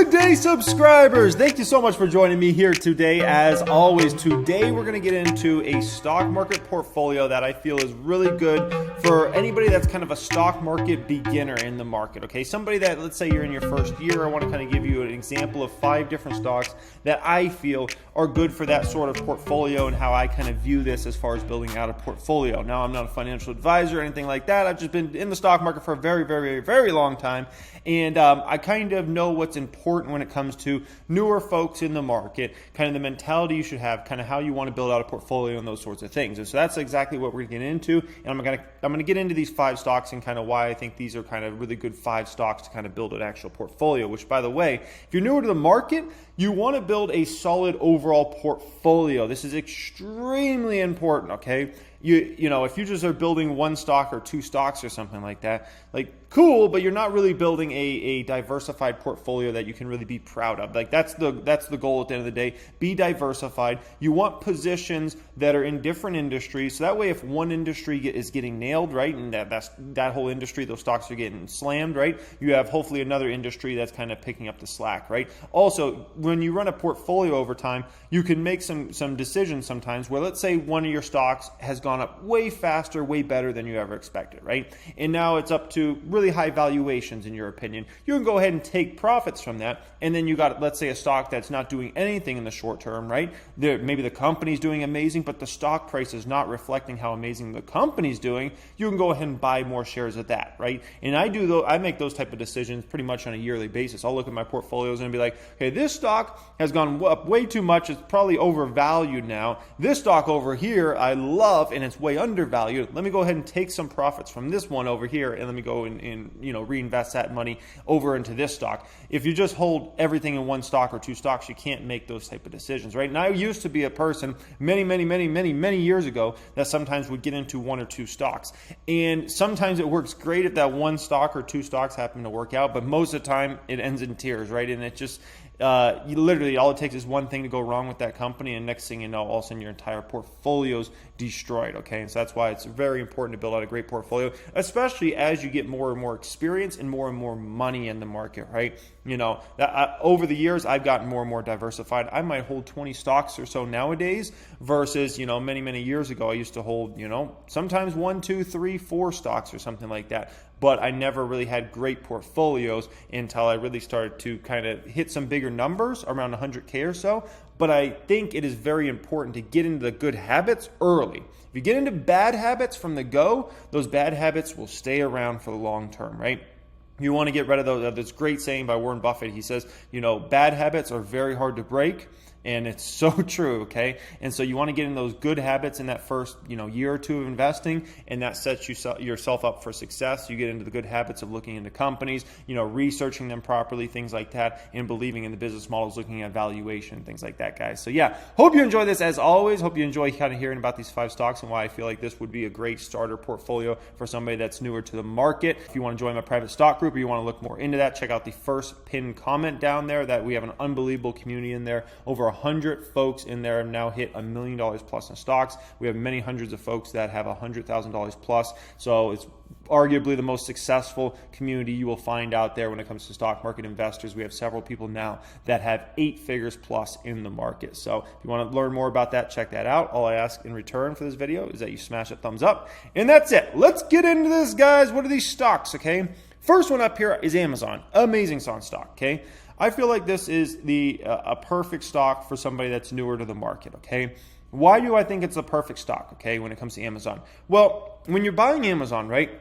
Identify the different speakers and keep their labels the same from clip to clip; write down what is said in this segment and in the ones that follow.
Speaker 1: Good day, subscribers. Thank you so much for joining me here today. As always, today we're going to get into a stock market portfolio that I feel is really good for anybody that's kind of a stock market beginner in the market. Okay, somebody that, let's say you're in your first year. I want to kind of give you an example of 5 different stocks that I feel are good for that sort of portfolio and how I kind of view this as far as building out a portfolio. Now, I'm not a financial advisor or anything like that. I've just been in the stock market for a very, very, very long time. And I kind of know what's important when it comes to newer folks in the market, kind of the mentality you should have, kind of how you want to build out a portfolio and those sorts of things. And so that's exactly what we're going to get into. And I'm going to get into these 5 stocks and kind of why I think these are kind of really good 5 stocks to kind of build an actual portfolio, which, by the way, if you're newer to the market, you want to build a solid overall portfolio. This is extremely important, okay? You know, if you just are building 1 stock or 2 stocks or something like that, like cool, but you're not really building a diversified portfolio that you can really be proud of. Like that's the goal at the end of the day. Be diversified. You want positions that are in different industries, so that way if one industry is getting nailed, right, and that whole industry, those stocks are getting slammed, right, you have hopefully another industry that's kind of picking up the slack, right? Also, when you run a portfolio over time, you can make some decisions sometimes where, let's say, one of your stocks has gone up way faster, way better than you ever expected, right? And now it's up to really high valuations in your opinion. You can go ahead and take profits from that, and then you got, let's say, a stock that's not doing anything in the short term, right? Maybe the company's doing amazing, but the stock price is not reflecting how amazing the company's doing. You can go ahead and buy more shares of that, right? And I make those type of decisions pretty much on a yearly basis. I'll look at my portfolios and be like, okay, this stock has gone up way too much. It's probably overvalued now. This stock over here I love and it's way undervalued. Let me go ahead and take some profits from this one over here and let me go and reinvest that money over into this stock. If you just hold everything in 1 stock or 2 stocks, you can't make those type of decisions, right? And I used to be a person many years ago that sometimes would get into 1 or 2 stocks. And sometimes it works great if that 1 stock or 2 stocks happen to work out, but most of the time it ends in tears, right? And it just literally all it takes is one thing to go wrong with that company, and next thing you know, all of a sudden your entire portfolio's destroyed, okay? And so that's why it's very important to build out a great portfolio, especially as you get more and more experience and more money in the market, right? You know, over the years, I've gotten more and more diversified. I might hold 20 stocks or so nowadays versus, many years ago, I used to hold, sometimes 1, 2, 3, 4 stocks or something like that. But I never really had great portfolios until I really started to kind of hit some bigger numbers, around 100K or so. But I think it is very important to get into the good habits early. If you get into bad habits from the go, those bad habits will stay around for the long term, right? You want to get rid of those. This great saying by Warren Buffett. He says, bad habits are very hard to break. And it's so true, okay? And so you want to get in those good habits in that first, year or 2 of investing, and that sets yourself up for success. You get into the good habits of looking into companies, researching them properly, things like that, and believing in the business models, looking at valuation, things like that, guys. So yeah, hope you enjoy this as always. Hope you enjoy kind of hearing about these 5 stocks and why I feel like this would be a great starter portfolio for somebody that's newer to the market. If you want to join my private stock group or you want to look more into that, check out the first pinned comment down there. That we have an unbelievable community in there. Over 100 folks in there have now hit $1 million plus in stocks. We have many hundreds of folks that have $100,000 plus. So it's arguably the most successful community you will find out there when it comes to stock market investors. We have several people now that have 8 figures plus in the market. So if you want to learn more about that, check that out. All I ask in return for this video is that you smash a thumbs up. And that's it. Let's get into this, guys. What are these stocks, okay? First one up here is Amazon. Amazing stock, okay? I feel like this is a perfect stock for somebody that's newer to the market, okay? Why do I think it's a perfect stock, okay, when it comes to Amazon? Well, when you're buying Amazon, right,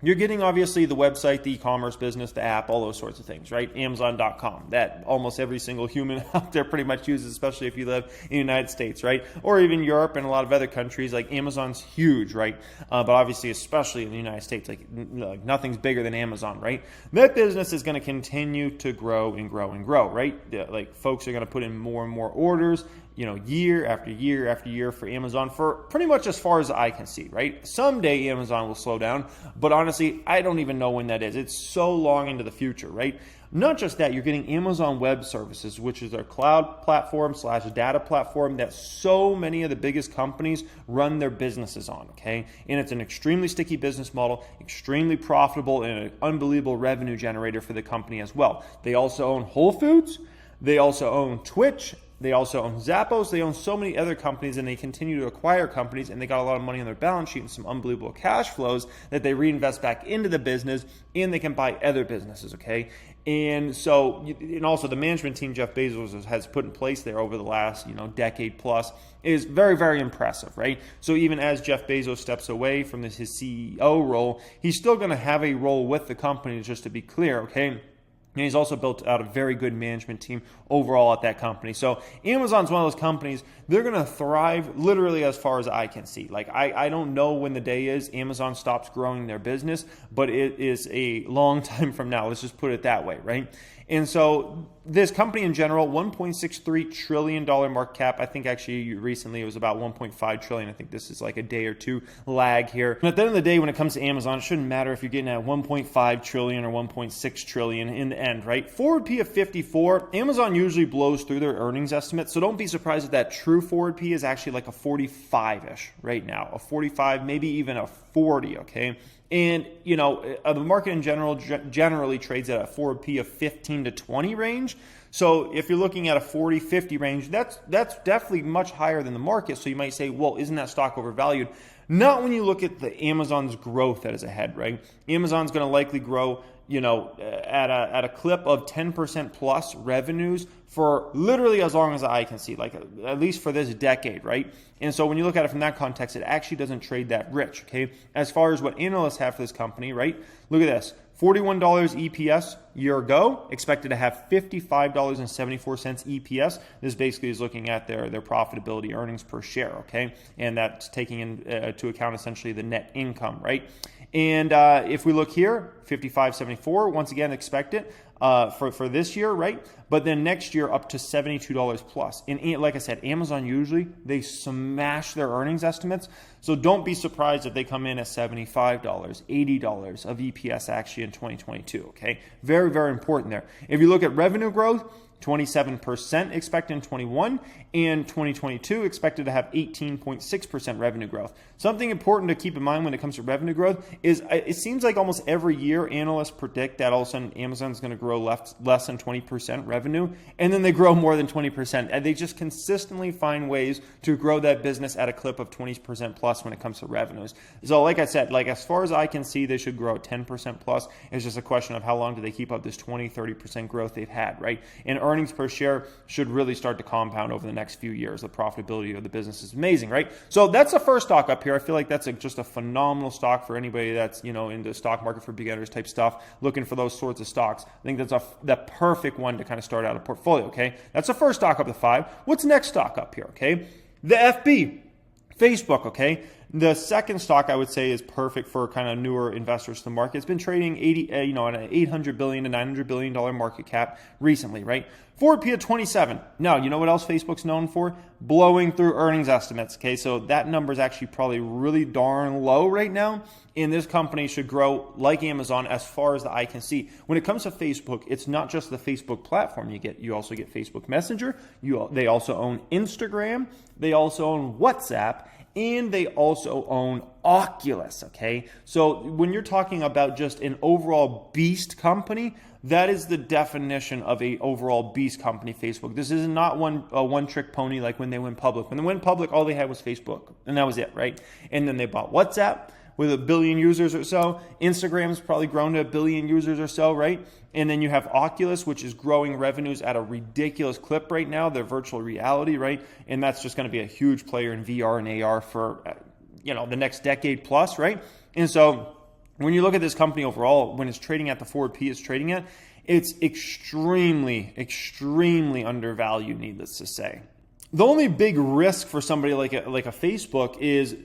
Speaker 1: you're getting obviously the website, the e-commerce business, the app, all those sorts of things, right? Amazon.com, that almost every single human out there pretty much uses, especially if you live in the United States, right? Or even Europe and a lot of other countries. Like Amazon's huge, right? But obviously, especially in the United States, like nothing's bigger than Amazon, right? That business is going to continue to grow and grow and grow, right? Like folks are going to put in more and more orders. year after year after year for Amazon for pretty much as far as I can see, right? Someday Amazon will slow down, but honestly, I don't even know when that is. It's so long into the future, right? Not just that, you're getting Amazon Web Services, which is their cloud platform / data platform that so many of the biggest companies run their businesses on, okay? And it's an extremely sticky business model, extremely profitable, and an unbelievable revenue generator for the company as well. They also own Whole Foods. They also own Twitch. They also own Zappos. They own so many other companies, and they continue to acquire companies, and they got a lot of money on their balance sheet and some unbelievable cash flows that they reinvest back into the business, and they can buy other businesses, okay? And so, and also the management team Jeff Bezos has put in place there over the last, decade plus is very, very impressive, right? So even as Jeff Bezos steps away from his CEO role, he's still going to have a role with the company, just to be clear, okay? And he's also built out a very good management team overall at that company. So Amazon's one of those companies, they're going to thrive literally as far as I can see. Like, I don't know when the day is Amazon stops growing their business, but it is a long time from now. Let's just put it that way, right? And so this company in general, $1.63 trillion market cap. I think actually recently it was about $1.5 trillion. I think this is like a day or two lag here. And at the end of the day, when it comes to Amazon, it shouldn't matter if you're getting at $1.5 trillion or $1.6 trillion in the end, right? Forward P of 54, Amazon usually blows through their earnings estimates. So don't be surprised if that true forward P is actually like a 45-ish right now, a 45, maybe even a 40, okay? And, the market in general generally trades at a forward P of 15 to 20 range. So if you're looking at a 40, 50 range, that's definitely much higher than the market. So you might say, well, isn't that stock overvalued? Not when you look at the Amazon's growth that is ahead, right? Amazon's going to likely grow, at a clip of 10% plus revenues for literally as long as the eye can see, like at least for this decade, right? And so when you look at it from that context, it actually doesn't trade that rich, okay? As far as what analysts have for this company, right? Look at this. $41 EPS year ago, expected to have $55.74 EPS. This basically is looking at their profitability, earnings per share, okay? And that's taking into account essentially the net income, right? And if we look here, $55.74, once again, expect it for this year, right? But then next year up to $72 plus. And like I said, Amazon usually, they smash their earnings estimates. So don't be surprised if they come in at $75, $80 of EPS actually in 2022, okay? Very, very important there. If you look at revenue growth, 27% expected in 21, and 2022 expected to have 18.6% revenue growth. Something important to keep in mind when it comes to revenue growth is it seems like almost every year analysts predict that all of a sudden Amazon's going to grow less than 20% revenue, and then they grow more than 20%. And they just consistently find ways to grow that business at a clip of 20% plus when it comes to revenues. So like I said, like as far as I can see, they should grow at 10% plus. It's just a question of how long do they keep up this 20, 30% growth they've had, right? And earnings per share should really start to compound over the next few years. The profitability of the business is amazing, right? So that's the first stock up here. I feel like that's just a phenomenal stock for anybody that's, into stock market for beginners type stuff, looking for those sorts of stocks. I think that's the perfect one to kind of start out a portfolio, okay? That's the first stock up the 5. What's the next stock up here, okay? The FB, Facebook, okay? The second stock I would say is perfect for kind of newer investors to the market. It's been trading at an $800 billion to $900 billion market cap recently, right? Forward P of 27. Now, you know what else Facebook's known for? Blowing through earnings estimates, okay? So that number is actually probably really darn low right now. And this company should grow like Amazon as far as the eye can see. When it comes to Facebook, it's not just the Facebook platform you get. You also get Facebook Messenger. They also own Instagram. They also own WhatsApp. And they also own Oculus, okay? So when you're talking about just an overall beast company, that is the definition of a overall beast company, Facebook. This is not a one-trick pony like when they went public. When they went public, all they had was Facebook, and that was it, right? And then they bought WhatsApp with 1 billion users or so. Instagram's probably grown to 1 billion users or so, right? And then you have Oculus, which is growing revenues at a ridiculous clip right now. They're virtual reality, right? And that's just going to be a huge player in VR and AR for, the next decade plus, right? And so when you look at this company overall, when it's trading at the forward P it's trading at, it's extremely, extremely undervalued, needless to say. The only big risk for somebody like a Facebook is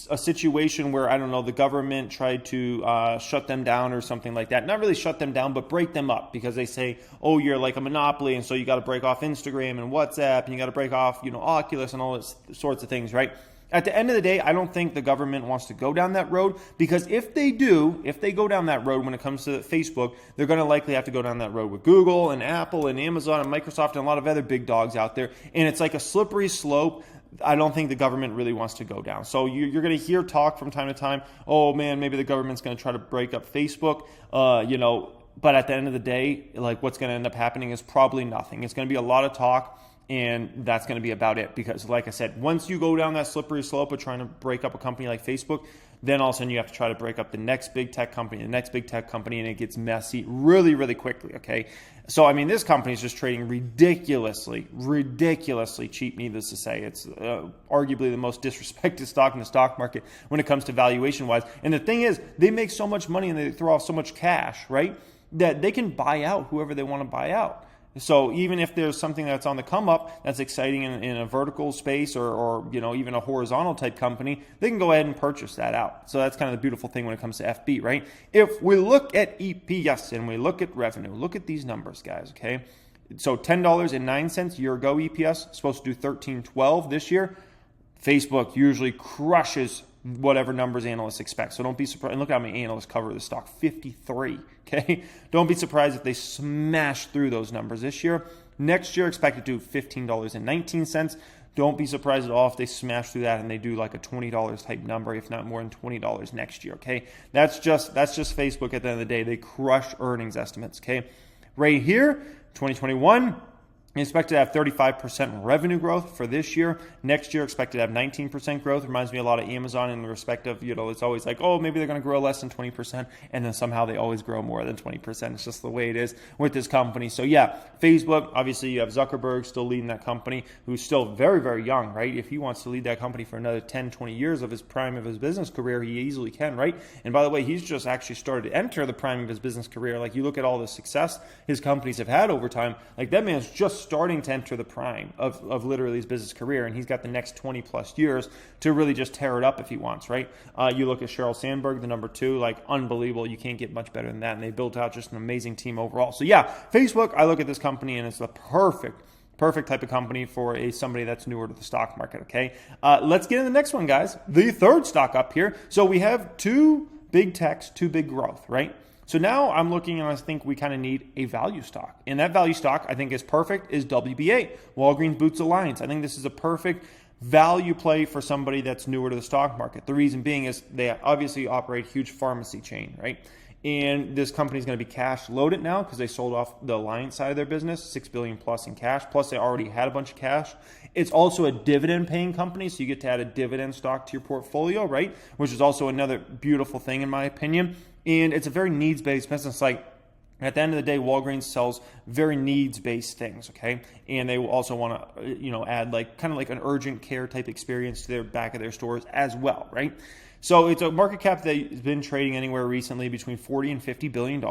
Speaker 1: a situation where, I don't know, the government tried to shut them down or something like that. Not really shut them down, but break them up, because they say, oh, you're like a monopoly, and so you got to break off Instagram and WhatsApp, and you got to break off, Oculus and all those sorts of things, right? At the end of the day, I don't think the government wants to go down that road, because if they go down that road when it comes to Facebook, they're going to likely have to go down that road with Google and Apple and Amazon and Microsoft and a lot of other big dogs out there. And it's like a slippery slope. I don't think the government really wants to go down. So you're going to hear talk from time to time, oh man, maybe the government's going to try to break up Facebook, but at the end of the day, like, what's going to end up happening is probably nothing. It's going to be a lot of talk. And that's going to be about it, because like I said, once you go down that slippery slope of trying to break up a company like Facebook, then all of a sudden you have to try to break up the next big tech company, and it gets messy really, really quickly, okay? So, I mean, this company is just trading ridiculously cheap, needless to say. It's arguably the most disrespected stock in the stock market when it comes to valuation-wise. And the thing is, they make so much money and they throw off so much cash, right, that they can buy out whoever they want to buy out. So even if there's something that's on the come up that's exciting in a vertical space or even a horizontal type company, they can go ahead and purchase that out. So that's kind of the beautiful thing when it comes to FB, right? If we look at EPS and we look at revenue, look at these numbers, guys, okay? So $10.09 year ago EPS, supposed to do $13.12 this year. Facebook usually crushes whatever numbers analysts expect. So don't be surprised. And look how many analysts cover the stock, 53. Okay, don't be surprised if they smash through those numbers this year. Next year, expected to do $15.19. Don't be surprised at all if they smash through that and they do like a $20 type number, if not more than $20 next year. Okay, that's just Facebook. At the end of the day, they crush earnings estimates. Okay, right here, 2021. Expected to have 35% revenue growth for this year. Next year, expected to have 19% growth. Reminds me a lot of Amazon in the respect of, it's always like, oh, maybe they're going to grow less than 20%, and then somehow they always grow more than 20%. It's just the way it is with this company. So yeah, Facebook, obviously you have Zuckerberg still leading that company, who's still very, very young, right? If he wants to lead that company for another 10, 20 years of his prime of his business career, he easily can, right? And by the way, he's just actually started to enter the prime of his business career. Like, you look at all the success his companies have had over time, like that man's just starting to enter the prime of literally his business career, and he's got the next 20 plus years to really just tear it up if he wants, right? You look at Sheryl Sandberg, the number 2, like, unbelievable. You can't get much better than that, and they built out just an amazing team overall. So yeah, Facebook, I look at this company and it's the perfect type of company for somebody that's newer to the stock market, okay? Let's get into the next one, guys. The third stock up here. So we have 2 big techs, 2 big growth, right? So now I'm looking and I think we kind of need a value stock. And that value stock I think is perfect is WBA, Walgreens Boots Alliance. I think this is a perfect value play for somebody that's newer to the stock market. The reason being is they obviously operate a huge pharmacy chain, right? And this company is going to be cash loaded now because they sold off the Alliance side of their business, $6 billion plus in cash. Plus they already had a bunch of cash. It's also a dividend paying company, so you get to add a dividend stock to your portfolio, right? Which is also another beautiful thing in my opinion. And it's a very needs-based business. Like, at the end of the day, Walgreens sells very needs-based things, okay? And they will also want to, add like kind of like an urgent care type experience to their back of their stores as well, right? So it's a market cap that has been trading anywhere recently between $40 and $50 billion,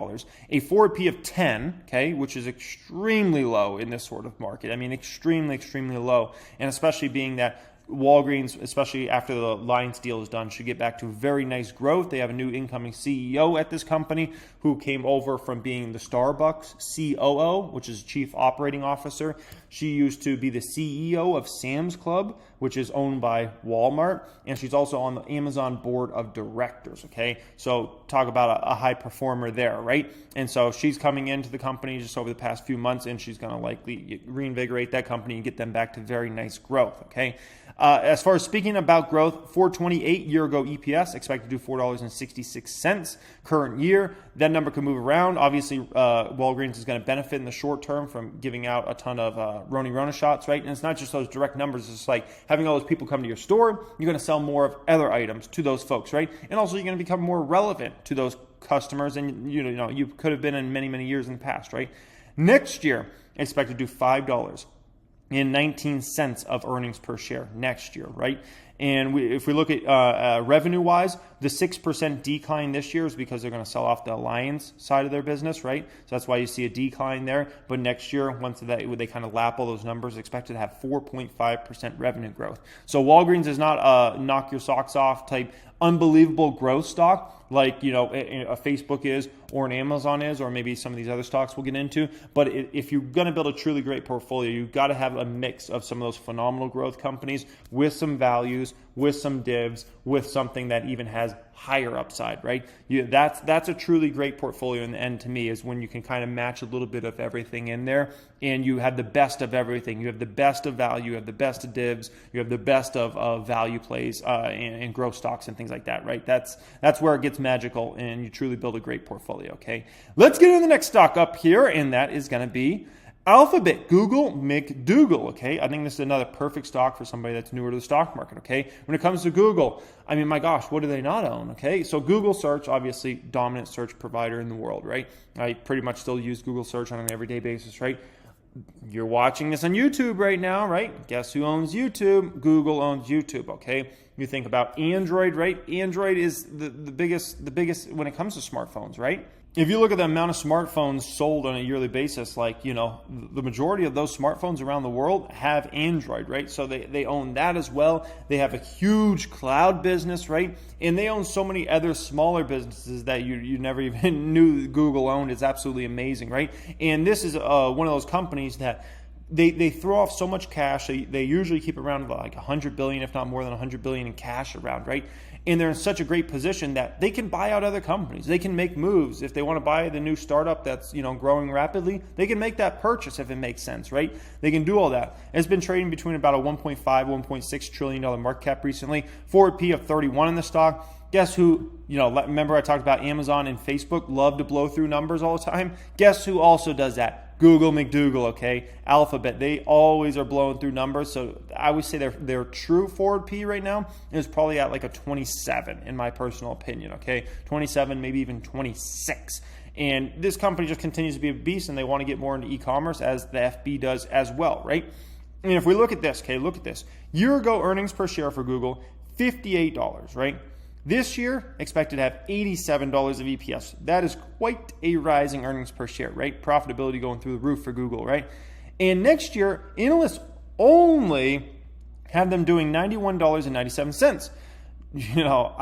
Speaker 1: a forward P of 10, okay, which is extremely low in this sort of market. I mean, extremely, extremely low, and especially being that Walgreens, especially after the Alliance deal is done, should get back to very nice growth. They have a new incoming CEO at this company who came over from being the Starbucks COO, which is Chief Operating Officer. She used to be the CEO of Sam's Club, which is owned by Walmart, and she's also on the Amazon board of directors, okay? So talk about a high performer there, right? And so she's coming into the company just over the past few months, and she's going to likely reinvigorate that company and get them back to very nice growth, okay? As far as speaking about growth, $4.28 year ago EPS, expected to do $4.66 current year. That number could move around. Obviously, Walgreens is going to benefit in the short term from giving out a ton of Rona shots, right? And it's not just those direct numbers. It's like having all those people come to your store. You're going to sell more of other items to those folks, right? And also you're going to become more relevant to those customers, and you could have been in many, many years in the past, right? Next year, expected to do $5.19 of earnings per share next year, right? And if we look at revenue-wise, the 6% decline this year is because they're going to sell off the Alliance side of their business, right? So that's why you see a decline there. But next year, once they kind of lap all those numbers, expected to have 4.5% revenue growth. So Walgreens is not a knock your socks off type unbelievable growth stock like, you know, a Facebook is, or an Amazon is, or maybe some of these other stocks we'll get into. But if you're going to build a truly great portfolio, you've got to have a mix of some of those phenomenal growth companies with some values, with some divs, with something that even has higher upside, right? That's a truly great portfolio in the end to me, is when you can kind of match a little bit of everything in there, and you have the best of everything. You have the best of value, you have the best of divs, you have the best of value plays and growth stocks and things like that, right? That's where it gets magical, and you truly build a great portfolio, okay? Let's get into the next stock up here, and that is going to be Alphabet, Google, McDougal, okay? I think this is another perfect stock for somebody that's newer to the stock market, okay? When it comes to Google, I mean, my gosh, what do they not own, okay? So Google search, obviously, dominant search provider in the world, right? I pretty much still use Google search on an everyday basis, right? You're watching this on YouTube right now, right? Guess who owns YouTube? Google owns YouTube, okay? You think about Android, right? Android is the biggest when it comes to smartphones, right? If you look at the amount of smartphones sold on a yearly basis, like, you know, the majority of those smartphones around the world have Android, right? So they own that as well. They have a huge cloud business, right? And they own so many other smaller businesses that you never even knew Google owned. It's absolutely amazing, right? And this is one of those companies that they throw off so much cash. They usually keep around like 100 billion, if not more than 100 billion in cash around, right? And they're in such a great position that they can buy out other companies. They can make moves. If they want to buy the new startup that's, you know, growing rapidly, they can make that purchase if it makes sense, right? They can do all that. It's been trading between about a 1.5, 1.6 trillion dollar market cap recently. Forward P of 31 in the stock. Guess who, you know, remember I talked about Amazon and Facebook love to blow through numbers all the time? Guess who also does that? Google, McDougal, okay? Alphabet, they always are blowing through numbers. So I would say their true forward P right now is probably at like a 27 in my personal opinion, okay? 27, maybe even 26. And this company just continues to be a beast, and they want to get more into e-commerce, as the FB does as well, right? And if we look at this, okay, look at this. Year ago earnings per share for Google, $58, right? This year, expected to have $87 of EPS. That is quite a rising earnings per share, right? Profitability going through the roof for Google, right? And next year, analysts only have them doing $91.97. You know,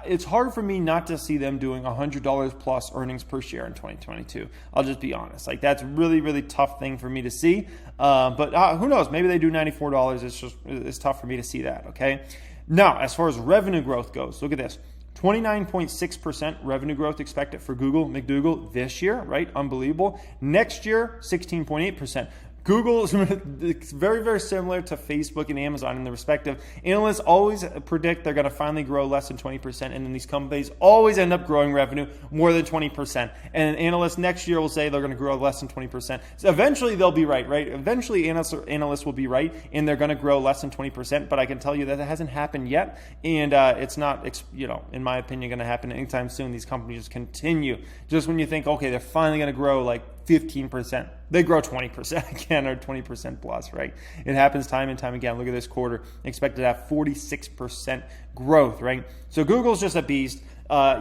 Speaker 1: it's hard for me not to see them doing $100 plus earnings per share in 2022. I'll just be honest. Like, that's really, really tough thing for me to see. But who knows? Maybe they do $94. It's tough for me to see that, okay? Now, as far as revenue growth goes, look at this. 29.6% revenue growth expected for Google, McDougal this year, right? Unbelievable. Next year, 16.8%. Google is very, very similar to Facebook and Amazon in the respective. Analysts always predict they're going to finally grow less than 20%, and then these companies always end up growing revenue more than 20%. And analysts next year will say they're going to grow less than 20%. So eventually they'll be right? Eventually analysts will be right, and they're going to grow less than 20%, but I can tell you that hasn't happened yet, and it's not, you know, in my opinion, going to happen anytime soon. These companies just continue. Just when you think, okay, they're finally going to grow like 15%, they grow 20% again, or 20% plus, right? It happens time and time again. Look at this quarter, expected to have 46% growth, right? So Google's just a beast,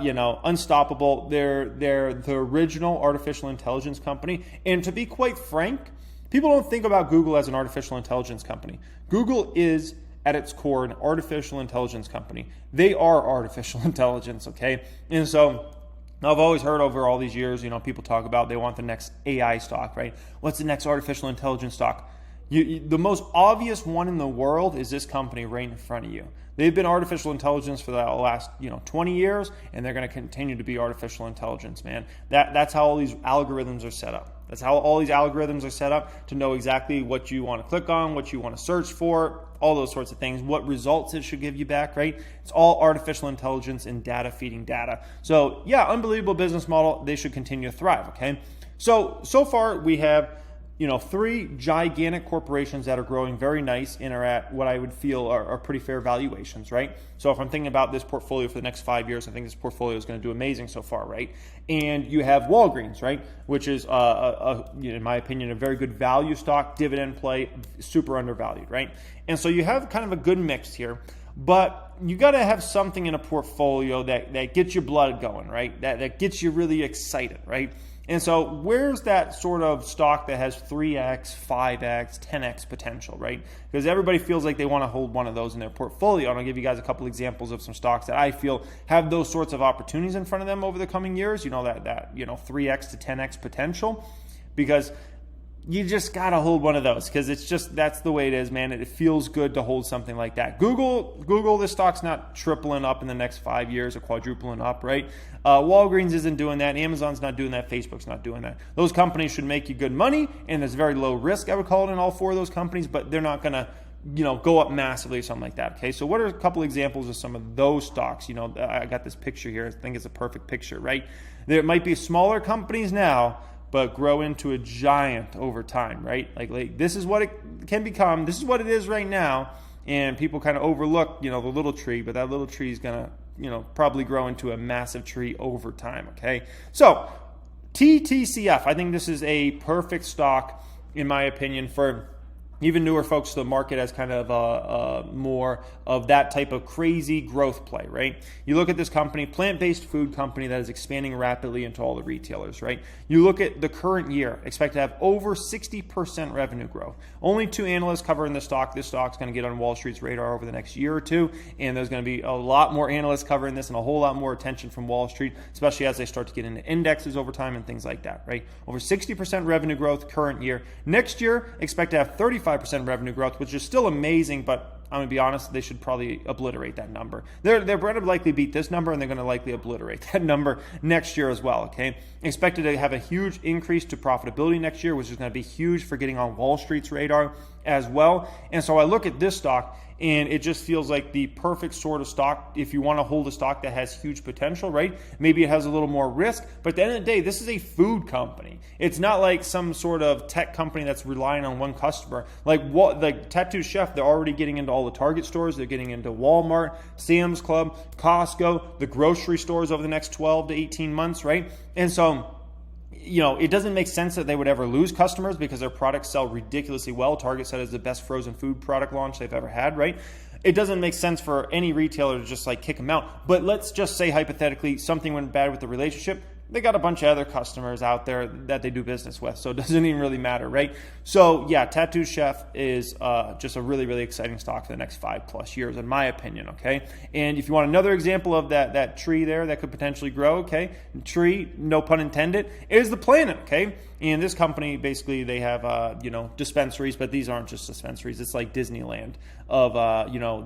Speaker 1: you know, unstoppable. They're the original artificial intelligence company. And to be quite frank, people don't think about Google as an artificial intelligence company. Google is, at its core, an artificial intelligence company. They are artificial intelligence, okay? And so I've always heard over all these years, you know, people talk about they want the next AI stock, right? What's the next artificial intelligence stock? The most obvious one in the world is this company right in front of you. They've been artificial intelligence for the last, 20 years, and they're going to continue to be artificial intelligence, man. That's how all these algorithms are set up. That's how all these algorithms are set up, to know exactly what you want to click on, what you want to search for, all those sorts of things, what results it should give you back, right? It's all artificial intelligence and data feeding data. So yeah, unbelievable business model. They should continue to thrive, okay? So far we have, 3 gigantic corporations that are growing very nice and are at what I would feel are pretty fair valuations, right? So if I'm thinking about this portfolio for the next 5 years, I think this portfolio is going to do amazing so far, right? And you have Walgreens, right? Which is, in my opinion, a very good value stock, dividend play, super undervalued, right? And so you have kind of a good mix here. but you got to have something in a portfolio that gets your blood going, right? That gets you really excited, right? And so where's that sort of stock that has 3x, 5x, 10x potential, right? Because everybody feels like they want to hold one of those in their portfolio. And I'll give you guys a couple examples of some stocks that I feel have those sorts of opportunities in front of them over the coming years, that 3x to 10x potential, because you just got to hold one of those, because that's the way it is, man. It feels good to hold something like that. Google, this stock's not tripling up in the next 5 years or quadrupling up, right? Walgreens isn't doing that. Amazon's not doing that. Facebook's not doing that. Those companies should make you good money, and there's very low risk, I would call it, in all four of those companies, but they're not going to go up massively or something like that. Okay, so what are a couple examples of some of those stocks? I got this picture here. I think it's a perfect picture, right? There might be smaller companies now, but grow into a giant over time, right? Like this is what it can become. This is what it is right now, and people kind of overlook, the little tree, but that little tree is gonna, probably grow into a massive tree over time. Okay, so TTCF, I think this is a perfect stock, in my opinion, for even newer folks to the market as kind of more of that type of crazy growth play, right? You look at this company, plant-based food company that is expanding rapidly into all the retailers, right? You look at the current year, expect to have over 60% revenue growth. Only 2 analysts covering the stock. This stock's going to get on Wall Street's radar over the next year or two, and there's going to be a lot more analysts covering this and a whole lot more attention from Wall Street, especially as they start to get into indexes over time and things like that, right? Over 60% revenue growth current year. Next year, expect to have 35% revenue growth, which is still amazing, but I'm going to be honest, they should probably obliterate that number. They're going to likely beat this number, and they're going to likely obliterate that number next year as well, okay? Expected to have a huge increase to profitability next year, which is going to be huge for getting on Wall Street's radar as well. And so I look at this stock, and it just feels like the perfect sort of stock if you want to hold a stock that has huge potential, right? Maybe it has a little more risk, but at the end of the day, this is a food company. It's not like some sort of tech company that's relying on one customer. Like Tattoo Chef, they're already getting into all the Target stores. They're getting into Walmart, Sam's Club, Costco, the grocery stores over the next 12 to 18 months, right? And so it doesn't make sense that they would ever lose customers because their products sell ridiculously well. Target said it's the best frozen food product launch they've ever had, right? It doesn't make sense for any retailer to just kick them out. But let's just say hypothetically something went bad with the relationship. They got a bunch of other customers out there that they do business with, so it doesn't even really matter, right? So yeah, Tattoo Chef is just a really, really exciting stock for the next 5+ years, in my opinion, okay? And if you want another example of that tree there that could potentially grow, okay? Tree, no pun intended, is the planet, okay? And this company, basically, they have, dispensaries, but these aren't just dispensaries. It's like Disneyland of,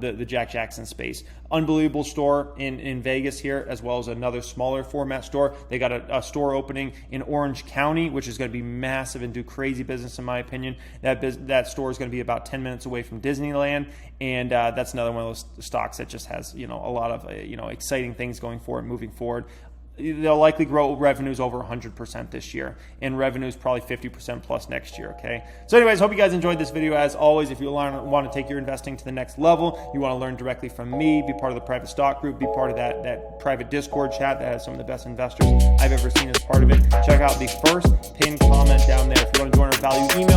Speaker 1: the Jack Jackson space. Unbelievable store in Vegas here, as well as another smaller format store. They got a store opening in Orange County, which is going to be massive and do crazy business, in my opinion. That store is going to be about 10 minutes away from Disneyland, and that's another one of those stocks that just has, a lot of, exciting things going forward, moving forward. They'll likely grow revenues over 100% this year, and revenues probably 50% plus next year, okay? So anyways, hope you guys enjoyed this video. As always, if you want to take your investing to the next level, you want to learn directly from me, be part of the private stock group, be part of that private Discord chat that has some of the best investors I've ever seen as part of it. Check out the first pinned comment down there. If you want to join our value email